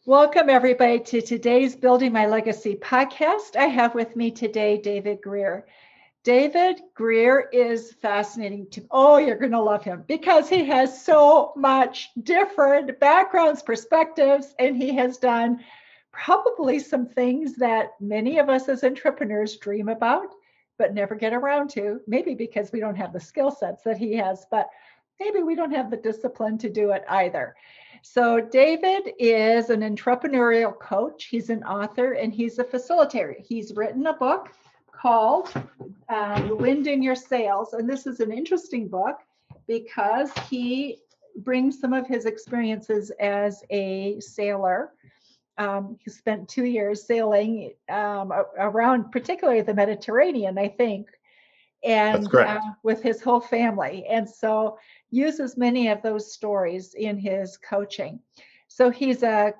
Welcome, everybody, to today's Building My Legacy podcast. I have with me today David Greer. David Greer is fascinating to me. Oh, you're going to love him because he has so much different backgrounds, perspectives, and he has done probably some things that many of us as entrepreneurs dream about, but never get around to. Maybe because we don't have the skill sets that he has, but maybe we don't have the discipline to do it either. So David is an entrepreneurial coach. He's an author and he's a facilitator. He's written a book called The Wind in Your Sails. And this is an interesting book because he brings some of his experiences as a sailor. He spent 2 years sailing around, particularly the Mediterranean, I think, and with his whole family. And so uses many of those stories in his coaching. So he's a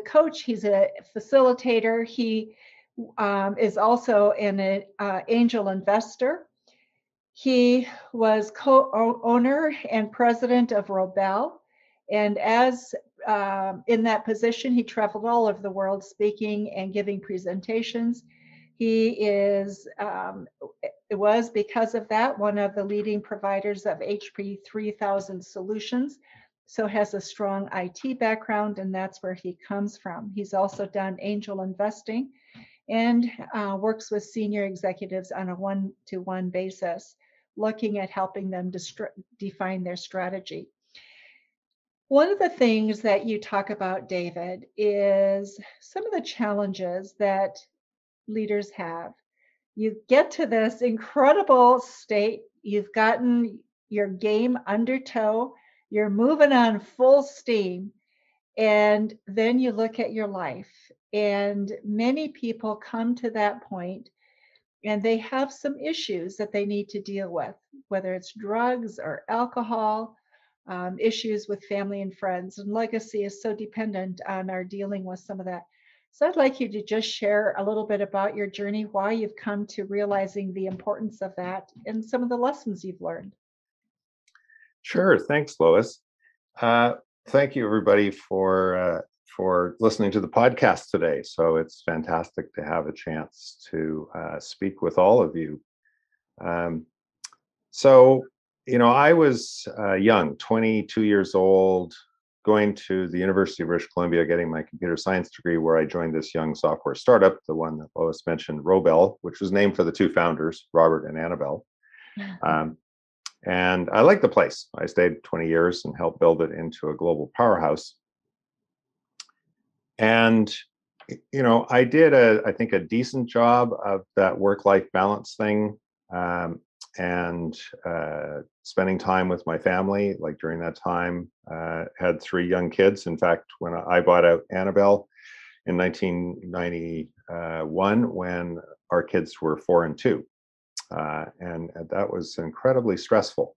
coach, he's a facilitator. He is also an angel investor. He was co-owner and president of Robel. And as in that position, he traveled all over the world speaking and giving presentations. He was, because of that, one of the leading providers of HP 3000 solutions. So has a strong IT background, and that's where he comes from. He's also done angel investing and works with senior executives on a one-to-one basis, looking at helping them define their strategy. One of the things that you talk about, David, is some of the challenges that leaders have. You get to this incredible state, you've gotten your game under tow, you're moving on full steam, and then you look at your life. And many people come to that point and they have some issues that they need to deal with, whether it's drugs or alcohol, issues with family and friends. And legacy is so dependent on our dealing with some of that. So I'd like you to just share a little bit about your journey, why you've come to realizing the importance of that and some of the lessons you've learned. Sure. Thanks, Lois. Thank you, everybody, for listening to the podcast today. So it's fantastic to have a chance to speak with all of you. I was young, 22 years old, going to the University of British Columbia, getting my computer science degree, where I joined this young software startup, the one that Lois mentioned, Robel, which was named for the two founders, Robert and Annabelle. And I liked the place. I stayed 20 years and helped build it into a global powerhouse. And, I did I think a decent job of that work-life balance thing. And spending time with my family, like during that time, had 3 young kids. In fact, when I bought out Annabelle in 1991, when our kids were 4 and 2. And that was incredibly stressful.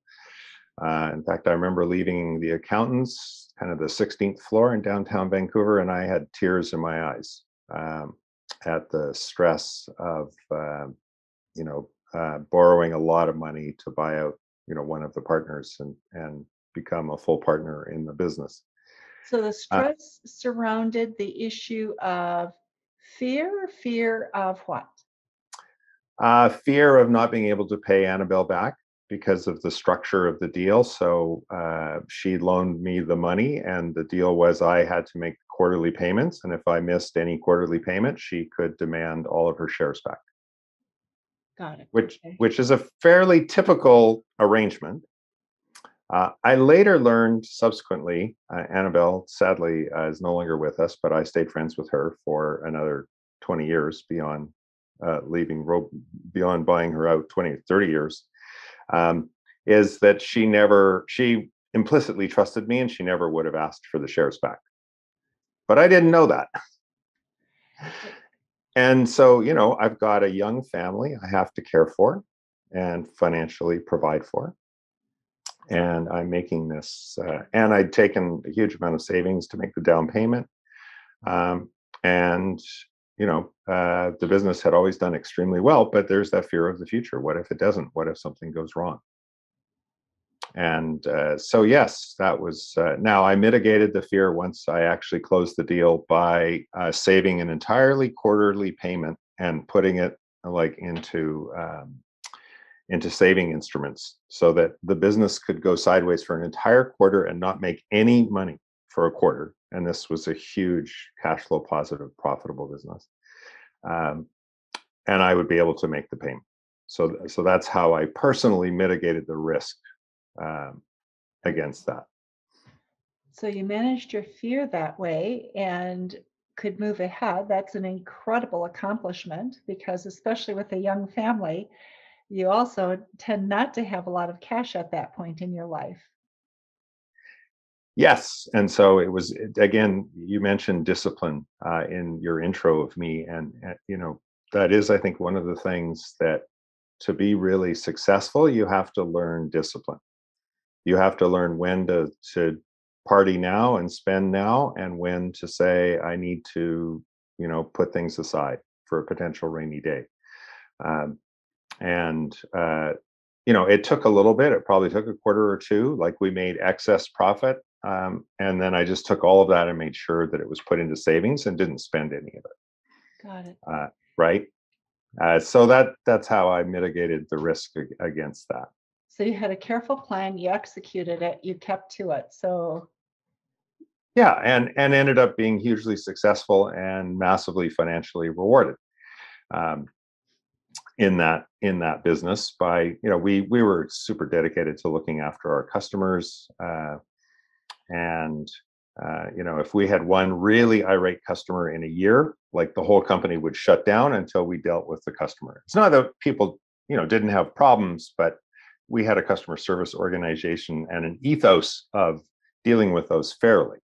In fact, I remember leaving the accountants, kind of the 16th floor in downtown Vancouver, and I had tears in my eyes at the stress of, borrowing a lot of money to buy out, one of the partners and become a full partner in the business. So the stress surrounded the issue of fear of what? Fear of not being able to pay Annabelle back because of the structure of the deal. So she loaned me the money, and the deal was I had to make quarterly payments. And if I missed any quarterly payment, she could demand all of her shares back. Got it. Which is a fairly typical arrangement. I later learned subsequently, Annabelle sadly is no longer with us, but I stayed friends with her for another 20 years beyond beyond buying her out 20 or 30 years, is that she implicitly trusted me and she never would have asked for the shares back. But I didn't know that. And so, I've got a young family I have to care for and financially provide for. And I'm making this, and I'd taken a huge amount of savings to make the down payment. The business had always done extremely well, but there's that fear of the future. What if it doesn't? What if something goes wrong? And so, yes, that was, now I mitigated the fear once I actually closed the deal by saving an entirely quarterly payment and putting it like into saving instruments so that the business could go sideways for an entire quarter and not make any money for a quarter. And this was a huge cash flow positive, profitable business. And I would be able to make the payment. So that's how I personally mitigated the risk against that. So you managed your fear that way and could move ahead. That's an incredible accomplishment because, especially with a young family, you also tend not to have a lot of cash at that point in your life. Yes. And so it was, again, you mentioned discipline in your intro of me. And, that is, I think, one of the things that to be really successful, you have to learn discipline. You have to learn when to party now and spend now, and when to say, I need to, put things aside for a potential rainy day. And it took a little bit. It probably took a quarter or two. Like, we made excess profit. And then I just took all of that and made sure that it was put into savings and didn't spend any of it. Got it. Right. So that's how I mitigated the risk against that. So you had a careful plan, you executed it, you kept to it. So yeah, and ended up being hugely successful and massively financially rewarded in that business. By we were super dedicated to looking after our customers, and if we had one really irate customer in a year, like, the whole company would shut down until we dealt with the customer. It's not that people didn't have problems, but we had a customer service organization and an ethos of dealing with those fairly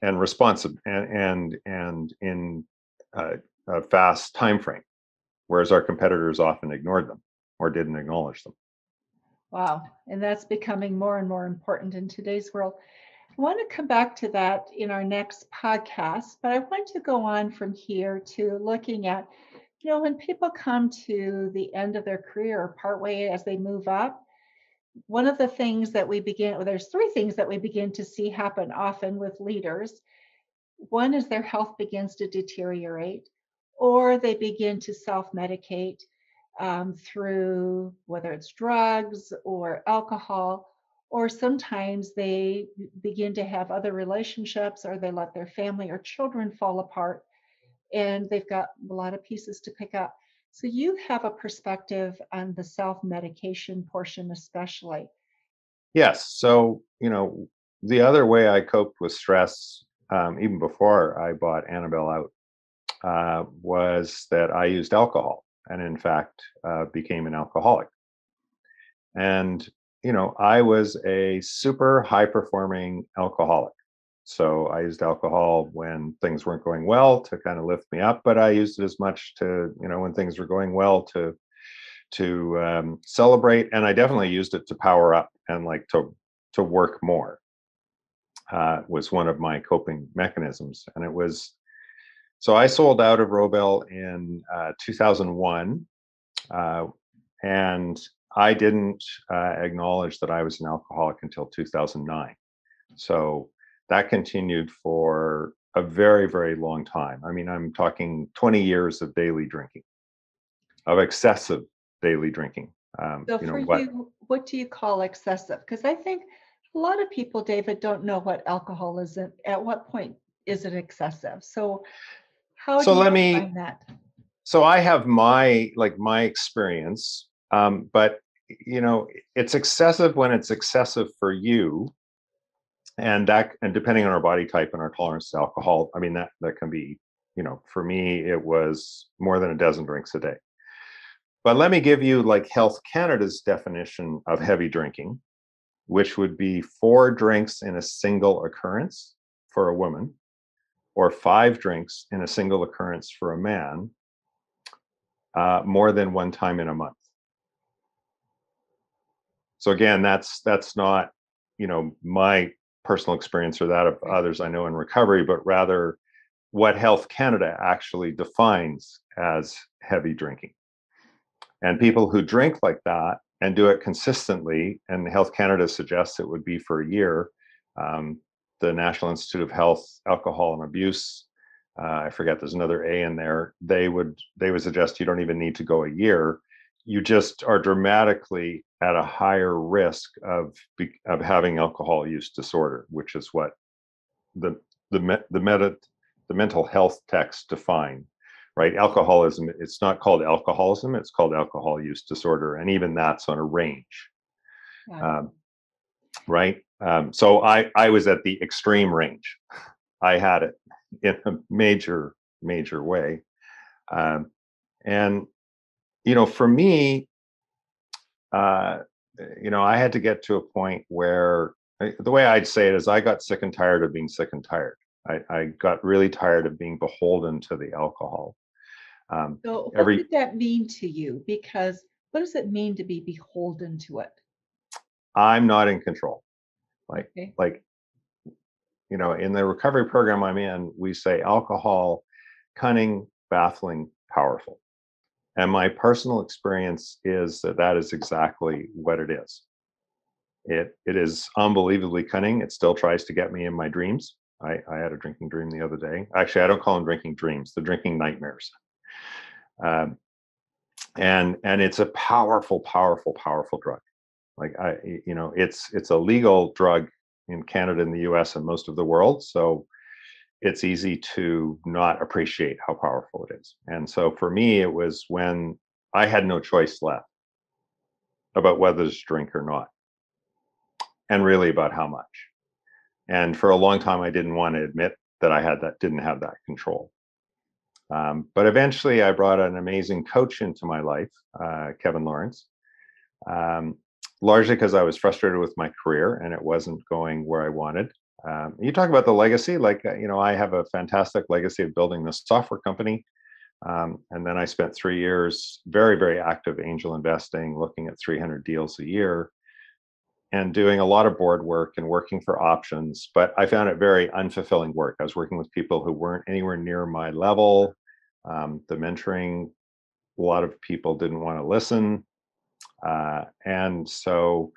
and responsive and in a fast time frame, whereas our competitors often ignored them or didn't acknowledge them. Wow. And that's becoming more and more important in today's world. I want to come back to that in our next podcast, but I want to go on from here to looking at, when people come to the end of their career or partway as they move up, one of the things that there's three things that we begin to see happen often with leaders. One is their health begins to deteriorate, or they begin to self-medicate through whether it's drugs or alcohol, or sometimes they begin to have other relationships, or they let their family or children fall apart, and they've got a lot of pieces to pick up. So you have a perspective on the self-medication portion, especially. Yes. So, the other way I coped with stress, even before I bought Annabelle out, was that I used alcohol, and in fact, became an alcoholic. And, I was a super high performing alcoholic. So I used alcohol when things weren't going well to kind of lift me up, but I used it as much to, when things were going well, to celebrate. And I definitely used it to power up and like to work more. Was one of my coping mechanisms. And it was, so I sold out of Robel in 2001. And I didn't acknowledge that I was an alcoholic until 2009. So that continued for a very, very long time. I mean, I'm talking 20 years of daily drinking, of excessive daily drinking. So for you, what do you call excessive? Because I think a lot of people, David, don't know what alcohol is. At what point is it excessive? So how do you define that? So I have my experience, but it's excessive when it's excessive for you. And depending on our body type and our tolerance to alcohol, I mean, that can be, for me, it was more than a dozen drinks a day. But let me give you like Health Canada's definition of heavy drinking, which would be 4 drinks in a single occurrence for a woman, or 5 drinks in a single occurrence for a man, more than one time in a month. So again, that's not, my personal experience or that of others I know in recovery, but rather what Health Canada actually defines as heavy drinking. And people who drink like that and do it consistently, and Health Canada suggests it would be for a year. The National Institute of Health, Alcohol and Abuse, I forget, there's another A in there. They would suggest you don't even need to go a year. You just are dramatically at a higher risk of having alcohol use disorder, which is what the mental health texts define, right? Alcoholism, it's not called alcoholism, it's called alcohol use disorder, and even that's on a range. Right? So I was at the extreme range. I had it in a major way. And, for me, I had to get to a point where, the way I'd say it is, I got sick and tired of being sick and tired. I got really tired of being beholden to the alcohol. So what did that mean to you? Because what does it mean to be beholden to it? I'm not in control. Okay. In the recovery program I'm in, we say alcohol, cunning, baffling, powerful. And my personal experience is that is exactly what it is. It is unbelievably cunning. It still tries to get me in my dreams. I had a drinking dream the other day. Actually, I don't call them drinking dreams, they're drinking nightmares. And it's a powerful drug. It's a legal drug in Canada and the US and most of the world. So it's easy to not appreciate how powerful it is. And so for me, it was when I had no choice left about whether to drink or not, and really about how much. And for a long time, I didn't want to admit that didn't have that control. But eventually I brought an amazing coach into my life, Kevin Lawrence, largely because I was frustrated with my career and it wasn't going where I wanted. You talk about the legacy, I have a fantastic legacy of building this software company. And then I spent 3 years, very, very active angel investing, looking at 300 deals a year and doing a lot of board work and working for options. But I found it very unfulfilling work. I was working with people who weren't anywhere near my level. The mentoring, a lot of people didn't want to listen. And so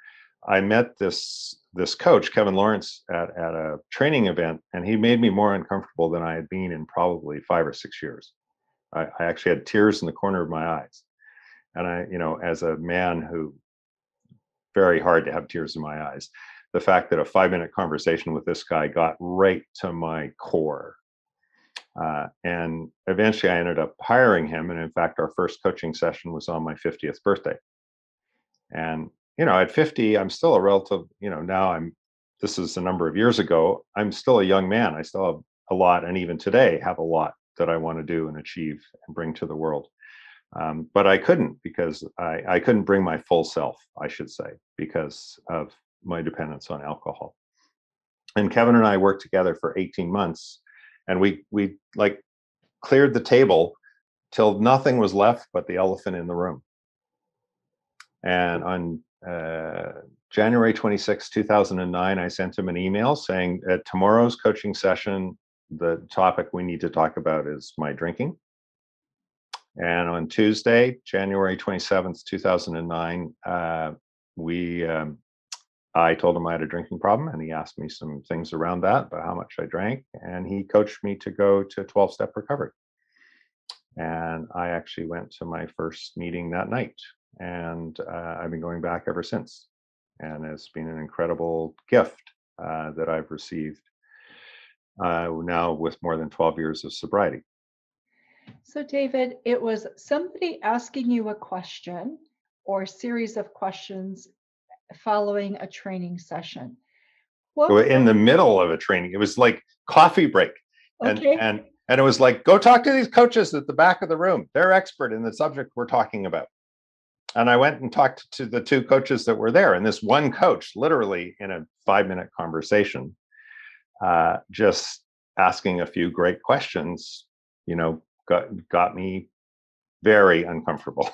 I met this coach, Kevin Lawrence, at a training event, and he made me more uncomfortable than I had been in probably 5 or 6 years. I actually had tears in the corner of my eyes. And as a man who, very hard to have tears in my eyes, the fact that a 5-minute conversation with this guy got right to my core. And eventually I ended up hiring him. And in fact, our first coaching session was on my 50th birthday. And, at 50, I'm still a relative, this is a number of years ago, I'm still a young man. I still have a lot, and even today have a lot that I want to do and achieve and bring to the world. But I couldn't, because I couldn't bring my full self, I should say, because of my dependence on alcohol. And Kevin and I worked together for 18 months, and we cleared the table till nothing was left but the elephant in the room. And on January 26, 2009, I sent him an email saying, at tomorrow's coaching session, the topic we need to talk about is my drinking. And on Tuesday, January 27th, 2009, I told him I had a drinking problem, and he asked me some things around that, about how much I drank, and he coached me to go to 12-step recovery. And I actually went to my first meeting that night, and I've been going back ever since. And it's been an incredible gift that I've received now with more than 12 years of sobriety. So David, it was somebody asking you a question or a series of questions following a training session. In the middle of a training, it was like coffee break. Okay. And it was like, go talk to these coaches at the back of the room. They're expert in the subject we're talking about. And I went and talked to the 2 coaches that were there. And this one coach, literally in a 5-minute conversation, just asking a few great questions, got me very uncomfortable.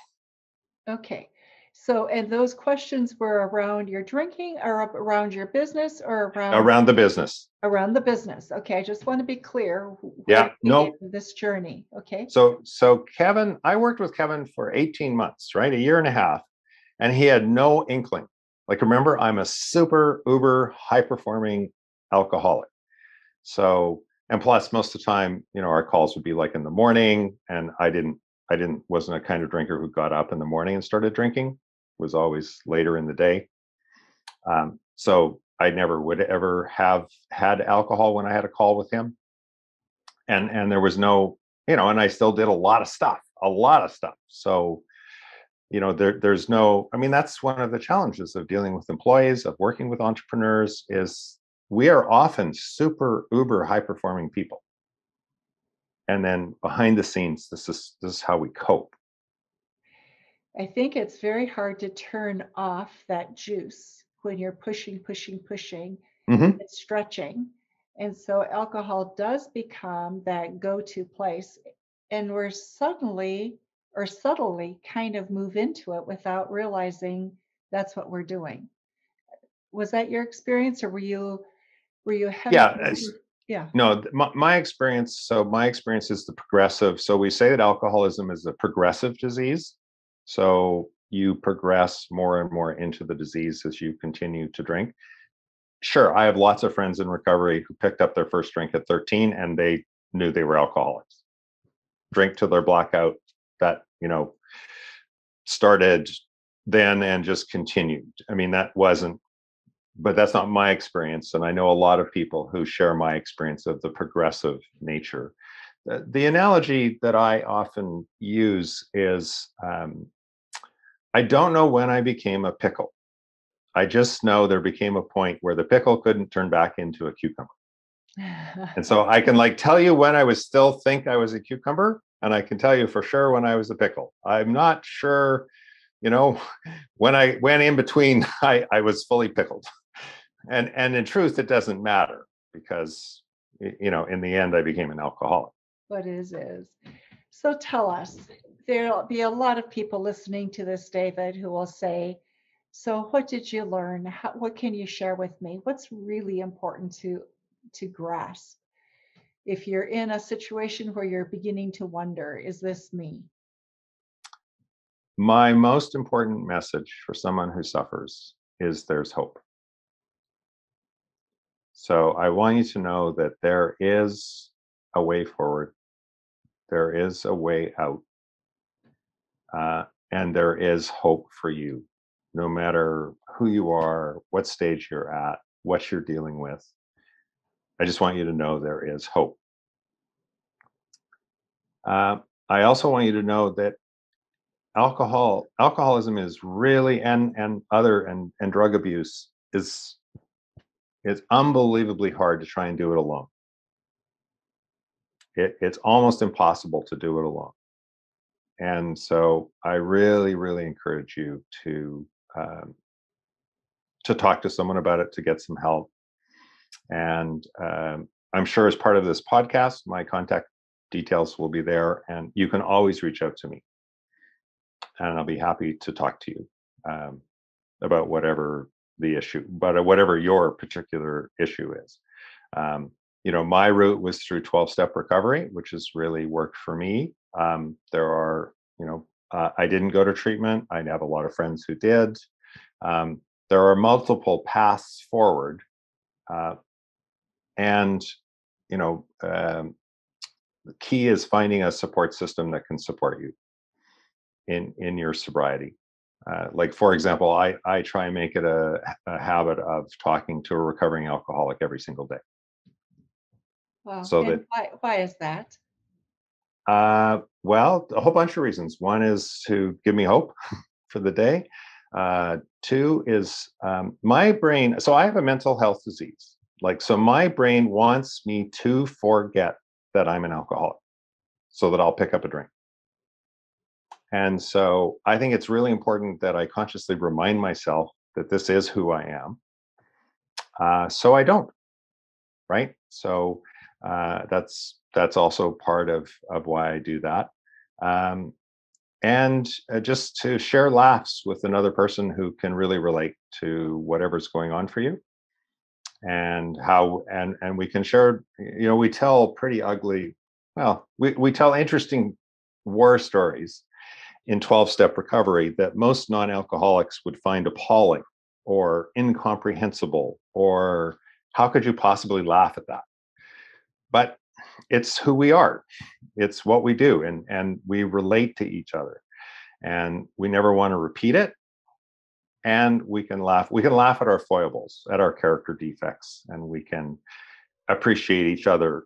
Okay. So, and those questions were around your drinking, or around your business, or around the business? Around the business. Okay. I just want to be clear. Yeah. No. This journey. Okay. So Kevin, I worked with Kevin for 18 months, right? A year and a half. And he had no inkling. Like, remember, I'm a super uber high performing alcoholic. So, and plus most of the time, our calls would be like in the morning, and wasn't a kind of drinker who got up in the morning and started drinking. It was always later in the day. So I never would ever have had alcohol when I had a call with him. And there was no, and I still did a lot of stuff. So, there's no, that's one of the challenges of dealing with employees, of working with entrepreneurs, is we are often super uber high performing people. And then behind the scenes, this is how we cope. I think it's very hard to turn off that juice when you're pushing, Mm-hmm. and stretching. And so alcohol does become that go-to place. And we're suddenly or subtly kind of move into it without realizing that's what we're doing. Was that your experience, or were you heading? Yeah. Yeah. No, my experience. So my experience is the progressive. So we say that alcoholism is a progressive disease. So you progress more and more into the disease as you continue to drink. Sure, I have lots of friends in recovery who picked up their first drink at 13 and they knew they were alcoholics. Drink till their blackout. That, started then and just continued. But that's not my experience. And I know a lot of people who share my experience of the progressive nature. The analogy that I often use is, I don't know when I became a pickle. I just know there became a point where the pickle couldn't turn back into a cucumber. And so I can tell you when I was still think I was a cucumber, and I can tell you for sure when I was a pickle. I'm not sure, when I went in between, I was fully pickled. And in truth, it doesn't matter, because, in the end, I became an alcoholic. What is. So tell us, there'll be a lot of people listening to this, David, who will say, so what did you learn? What can you share with me? What's really important to grasp if you're in a situation where you're beginning to wonder, is this me? My most important message for someone who suffers is there's hope. So I want you to know that there is a way forward. There is a way out. And there is hope for you, no matter who you are, what stage you're at, what you're dealing with. I just want you to know there is hope. I also want you to know that alcoholism is really, and drug abuse is unbelievably hard to try and do it alone. It's almost impossible to do it alone. And so I really, really encourage you to talk to someone about it, to get some help. And I'm sure as part of this podcast, my contact details will be there, and you can always reach out to me. And I'll be happy to talk to you about whatever the issue, but whatever your particular issue is. My route was through 12-step recovery, which has really worked for me. There are, I didn't go to treatment. I have a lot of friends who did. There are multiple paths forward. And the key is finding a support system that can support you in your sobriety. For example, I try and make it a habit of talking to a recovering alcoholic every single day. Wow. So and why is that? Well, a whole bunch of reasons. One is to give me hope for the day. Two is my brain. So I have a mental health disease. So my brain wants me to forget that I'm an alcoholic so that I'll pick up a drink. And so I think it's really important that I consciously remind myself that this is who I am. So I don't, right? So that's also part of why I do that. And just to share laughs with another person who can really relate to whatever's going on for you. And how, and we can share, we tell pretty ugly, well, we tell interesting war stories. in 12-step recovery that most non-alcoholics would find appalling or incomprehensible, or how could you possibly laugh at that? But it's who we are. It's what we do, and we relate to each other, and we never want to repeat it. And we can laugh at our foibles, at our character defects, and we can appreciate each other,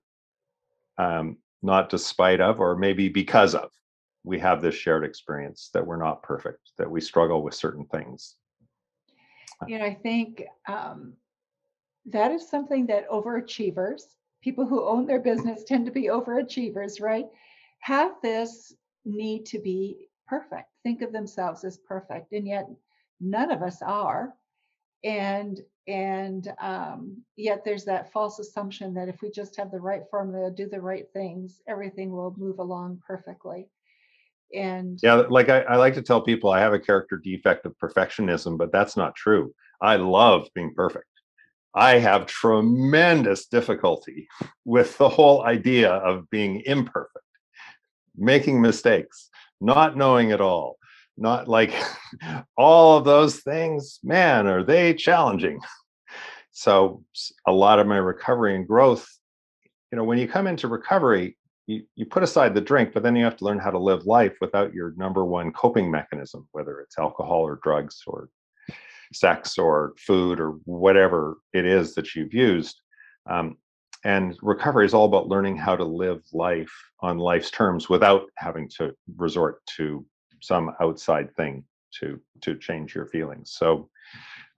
not despite of, or maybe because of. We have this shared experience that we're not perfect, that we struggle with certain things. I think that is something that overachievers, people who own their business, tend to be overachievers, right? Have this need to be perfect, think of themselves as perfect, and yet none of us are. And yet there's that false assumption that if we just have the right formula, do the right things, everything will move along perfectly. And yeah, like I like to tell people I have a character defect of perfectionism, but that's not true. I love being perfect. I have tremendous difficulty with the whole idea of being imperfect, making mistakes, not knowing it all, not like all of those things, man, are they challenging. So a lot of my recovery and growth, when you come into recovery, you put aside the drink, but then you have to learn how to live life without your number one coping mechanism, whether it's alcohol or drugs or sex or food or whatever it is that you've used. And recovery is all about learning how to live life on life's terms without having to resort to some outside thing to change your feelings. So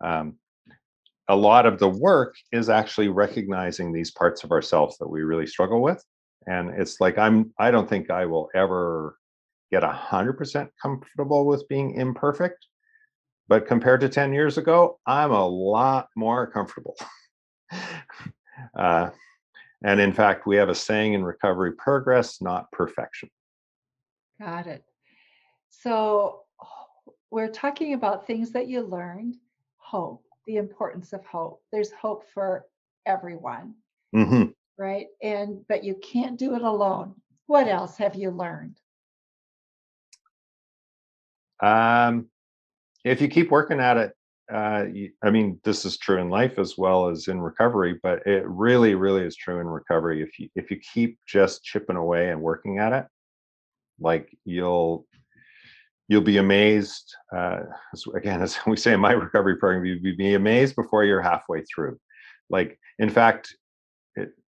a lot of the work is actually recognizing these parts of ourselves that we really struggle with. And it's like, I don't think I will ever get 100% comfortable with being imperfect, but compared to 10 years ago, I'm a lot more comfortable. And in fact, we have a saying in recovery: progress, not perfection. got it. So we're talking about things that you learned, hope, the importance of hope. There's hope for everyone, Mm-hmm. right? But you can't do it alone. What else have you learned? If you keep working at it, I mean, this is true in life as well as in recovery, but it really, really is true in recovery. If you keep just chipping away and working at it, like you'll be amazed. Again, as we say in my recovery program, you'll be amazed before you're halfway through. Like, in fact,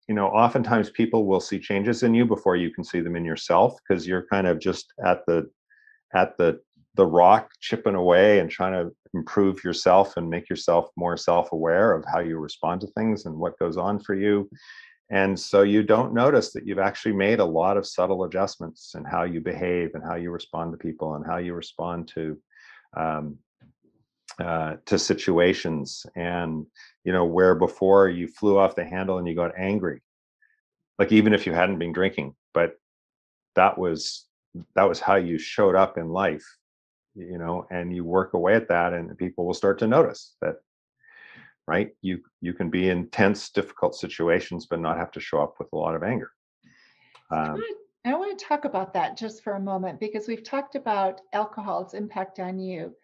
oftentimes people will see changes in you before you can see them in yourself, because you're kind of just at the rock chipping away and trying to improve yourself and make yourself more self-aware of how you respond to things and what goes on for you. And so you don't notice that you've actually made a lot of subtle adjustments in how you behave and how you respond to people and how you respond to situations. And where before you flew off the handle and you got angry, like even if you hadn't been drinking, but that was how you showed up in life, and you work away at that, and people will start to notice that, right? You can be in tense, difficult situations, but not have to show up with a lot of anger. I want to talk about that just for a moment, because we've talked about alcohol's impact on you.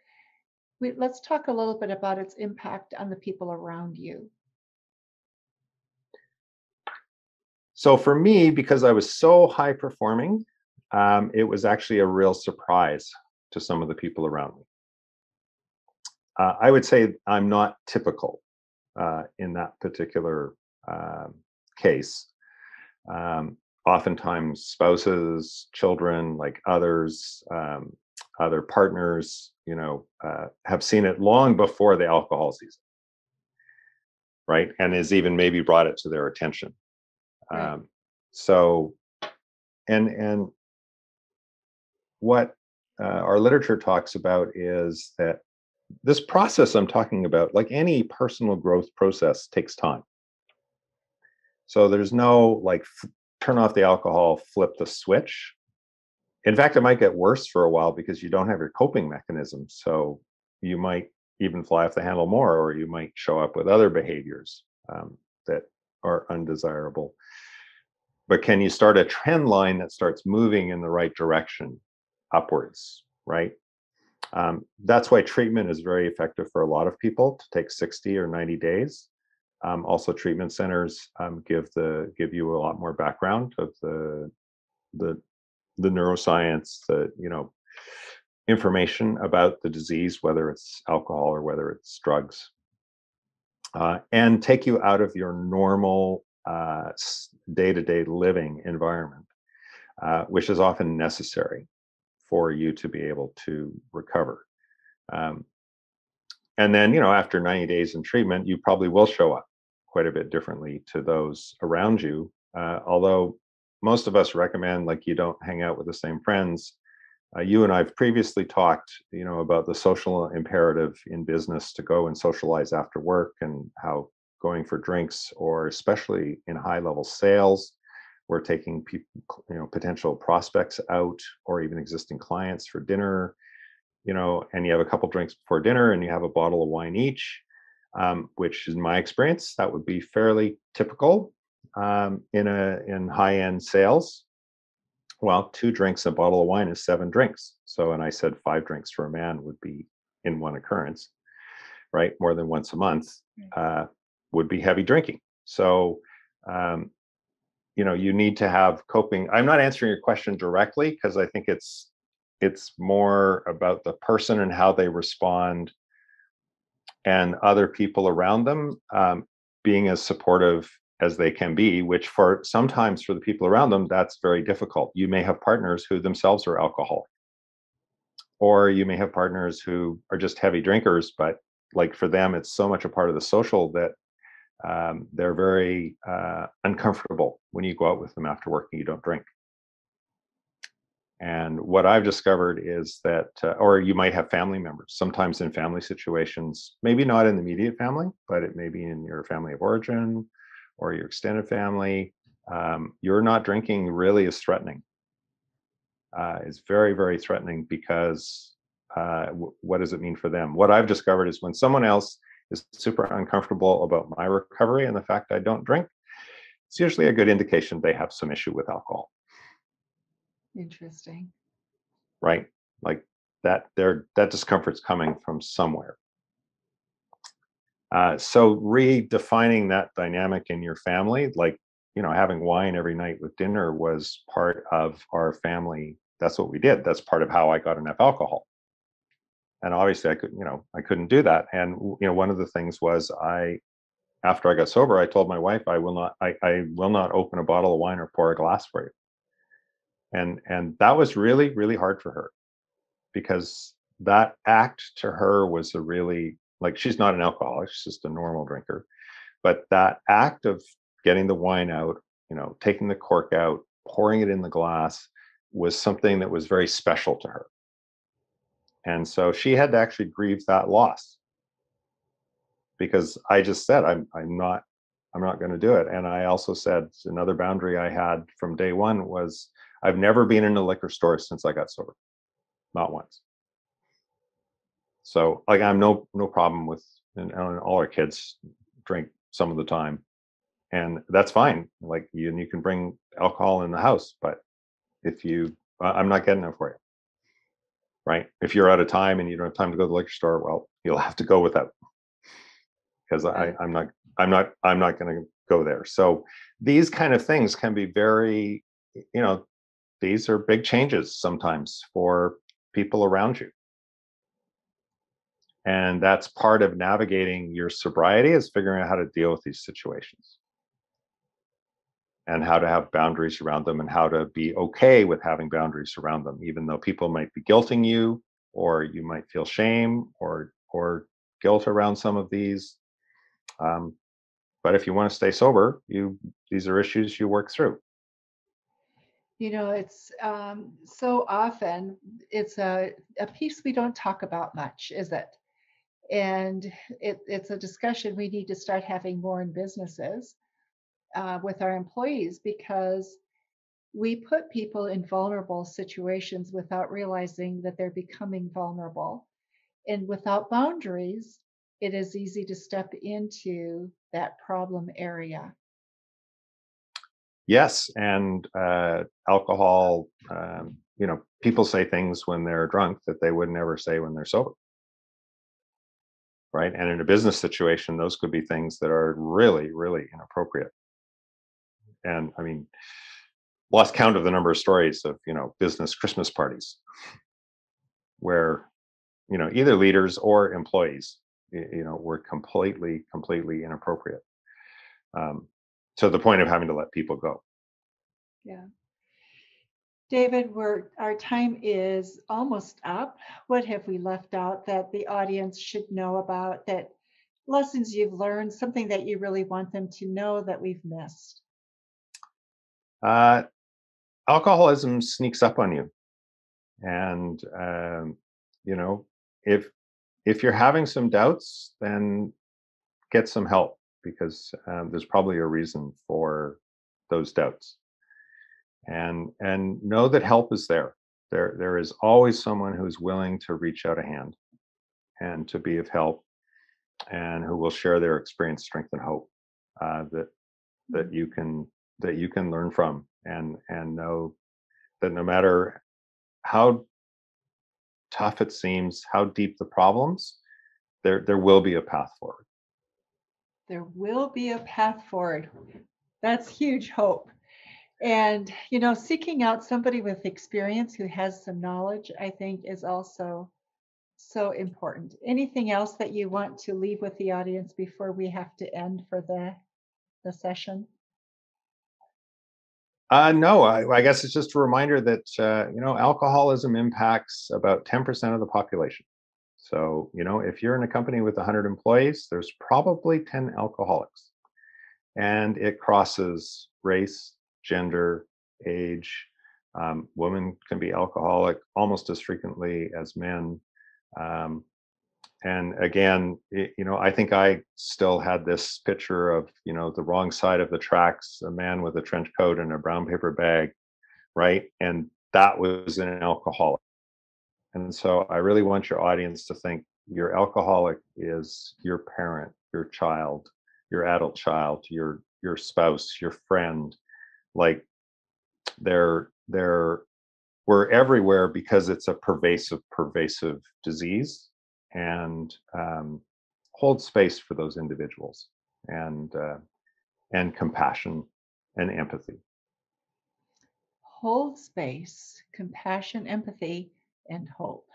Let's talk a little bit about its impact on the people around you. So for me, because I was so high performing, it was actually a real surprise to some of the people around me. I would say I'm not typical in that particular case. Oftentimes spouses, children, like others, other partners, have seen it long before the alcohol season, right? And has even maybe brought it to their attention. Right. So, and what our literature talks about is that this process I'm talking about, like any personal growth process, takes time. So there's no turn off the alcohol, flip the switch. In fact, it might get worse for a while because you don't have your coping mechanism. So you might even fly off the handle more, or you might show up with other behaviors that are undesirable. But can you start a trend line that starts moving in the right direction upwards? right? That's why treatment is very effective for a lot of people to take 60 or 90 days. Also, treatment centers give you a lot more background of the the neuroscience, the information about the disease, whether it's alcohol or whether it's drugs, and take you out of your normal day-to-day living environment, which is often necessary for you to be able to recover. Um, and then, after 90 days in treatment, you probably will show up quite a bit differently to those around you. Although most of us recommend, like, you don't hang out with the same friends. You and I've previously talked, about the social imperative in business to go and socialize after work, and how going for drinks, or especially in high-level sales, we're taking people, potential prospects out, or even existing clients for dinner, and you have a couple drinks before dinner, and you have a bottle of wine each, which, in my experience, that would be fairly typical in high-end sales. Well, 2 drinks, a bottle of wine is 7 drinks. So, and I said 5 drinks for a man would be in one occurrence, right? More than once a month would be heavy drinking. So, you need to have coping. I'm not answering your question directly, because I think it's more about the person and how they respond, and other people around them being as supportive as they can be, which sometimes for the people around them, that's very difficult. You may have partners who themselves are alcoholic, or you may have partners who are just heavy drinkers, but, like, for them, it's so much a part of the social that they're very uncomfortable when you go out with them after work and you don't drink. And what I've discovered is that, or you might have family members, sometimes in family situations, maybe not in the immediate family, but it may be in your family of origin or your extended family. You're not drinking really is threatening. It's very, very threatening, because what does it mean for them? What I've discovered is, when someone else is super uncomfortable about my recovery and the fact I don't drink, it's usually a good indication they have some issue with alcohol. Interesting. Right? Like, that discomfort's coming from somewhere. So redefining that dynamic in your family, like, having wine every night with dinner was part of our family. That's what we did. That's part of how I got enough alcohol. And obviously I couldn't do that. And, one of the things was, after I got sober, I told my wife, I will not open a bottle of wine or pour a glass for you. And that was really, really hard for her, because that act to her was a really, like, she's not an alcoholic, she's just a normal drinker. But that act of getting the wine out, taking the cork out, pouring it in the glass, was something that was very special to her. And so she had to actually grieve that loss, because I just said, I'm not going to do it. And I also said, another boundary I had from day one was, I've never been in a liquor store since I got sober. Not once. So, like, I'm no problem with, and all our kids drink some of the time, and that's fine. Like, you can bring alcohol in the house, but I'm not getting it for you, right? If you're out of time and you don't have time to go to the liquor store, well, you'll have to go without, because I'm not going to go there. So these kind of things can be very, these are big changes sometimes for people around you. And that's part of navigating your sobriety, is figuring out how to deal with these situations, and how to have boundaries around them, and how to be okay with having boundaries around them, even though people might be guilting you, or you might feel shame or guilt around some of these. But if you want to stay sober, these are issues you work through. It's so often it's a piece we don't talk about much, is it? And it's a discussion we need to start having more in businesses with our employees, because we put people in vulnerable situations without realizing that they're becoming vulnerable. And without boundaries, it is easy to step into that problem area. Yes, and alcohol, people say things when they're drunk that they would never say when they're sober, right? And in a business situation, those could be things that are really, really inappropriate. And I mean, lost count of the number of stories of, business Christmas parties where, either leaders or employees, were completely inappropriate, to the point of having to let people go. Yeah. David, our time is almost up. What have we left out that the audience should know about, that lessons you've learned, something that you really want them to know that we've missed? Alcoholism sneaks up on you. And, you know, if you're having some doubts, then get some help, because there's probably a reason for those doubts. And know that help is there. There is always someone who's willing to reach out a hand and to be of help, and who will share their experience, strength, and hope, that you can learn from, and know that no matter how tough it seems, how deep the problems, there will be a path forward. There will be a path forward. That's huge hope. And, seeking out somebody with experience who has some knowledge, I think, is also so important. Anything else that you want to leave with the audience before we have to end for the session? No, I guess it's just a reminder that alcoholism impacts about 10% of the population. So if you're in a company with 100 employees, there's probably 10 alcoholics, and it crosses race, gender, age. Women can be alcoholic almost as frequently as men. And again, I think I still had this picture of, the wrong side of the tracks, a man with a trench coat and a brown paper bag, right? And that was an alcoholic. And so I really want your audience to think your alcoholic is your parent, your child, your adult child, your spouse, your friend. Like we're everywhere, because it's a pervasive disease. And hold space for those individuals, and compassion and empathy. Hold space, compassion, empathy, and hope.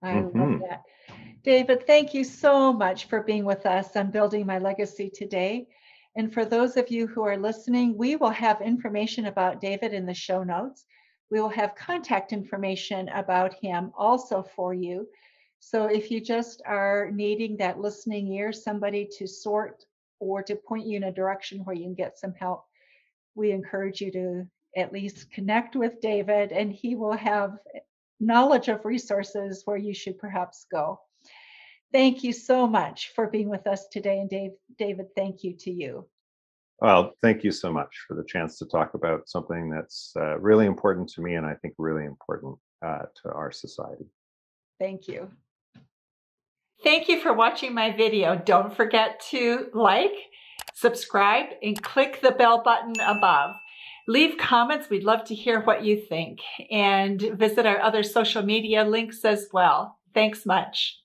I love Mm-hmm. that. David, thank you so much for being with us on Building My Legacy today. And for those of you who are listening, we will have information about David in the show notes. We will have contact information about him also for you. So if you just are needing that listening ear, somebody to sort or to point you in a direction where you can get some help, we encourage you to at least connect with David, and he will have knowledge of resources where you should perhaps go. Thank you so much for being with us today. And David, thank you to you. Well, thank you so much for the chance to talk about something that's really important to me, and I think really important to our society. Thank you. Thank you for watching my video. Don't forget to like, subscribe, and click the bell button above. Leave comments. We'd love to hear what you think. And visit our other social media links as well. Thanks much.